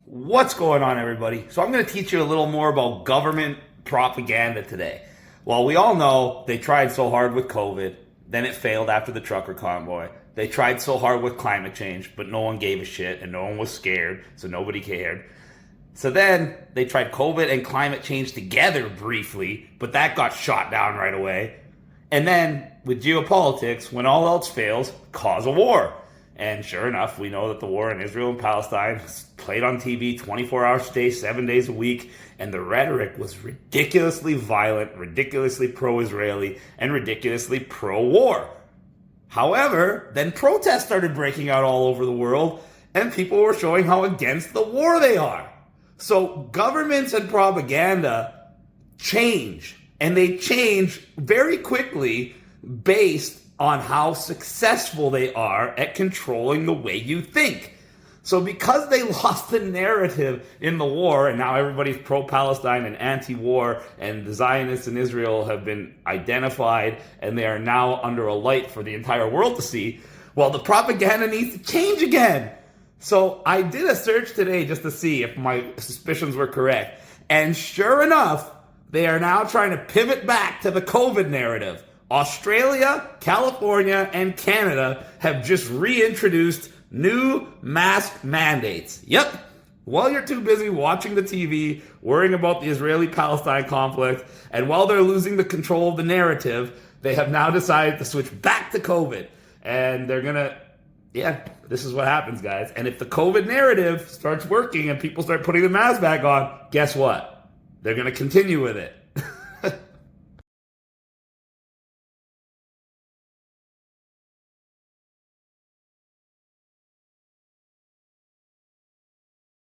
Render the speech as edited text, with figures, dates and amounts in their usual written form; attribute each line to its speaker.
Speaker 1: What's going on, everybody? So I'm going to teach you a little more about government propaganda today. Well, we all know they tried so hard with COVID, then it failed after the trucker convoy. They tried so hard with climate change, but no one gave a shit and no one was scared, so nobody cared. So then they tried COVID and climate change together briefly, but that got shot down right away. And then with geopolitics, when all else fails, cause a war. And sure enough, we know that the war in Israel and Palestine is played on TV 24 hours a day, 7 days a week, and the rhetoric was ridiculously violent, ridiculously pro-Israeli, and ridiculously pro-war. However, then protests started breaking out all over the world, and people were showing how against the war they are. So governments and propaganda change, and they change very quickly based on how successful they are at controlling the way you think. So because they lost the narrative in the war, and now everybody's pro-Palestine and anti-war, and the Zionists in Israel have been identified, and they are now under a light for the entire world to see, well, the propaganda needs to change again. So I did a search today just to see if my suspicions were correct. And sure enough, they are now trying to pivot back to the COVID narrative. Australia, California, and Canada have just reintroduced new mask mandates. Yep. While you're too busy watching the TV, worrying about the Israeli-Palestine conflict, and while they're losing the control of the narrative, they have now decided to switch back to COVID. And they're going to, this is what happens, guys. And if the COVID narrative starts working and people start putting the mask back on, guess what? They're going to continue with it.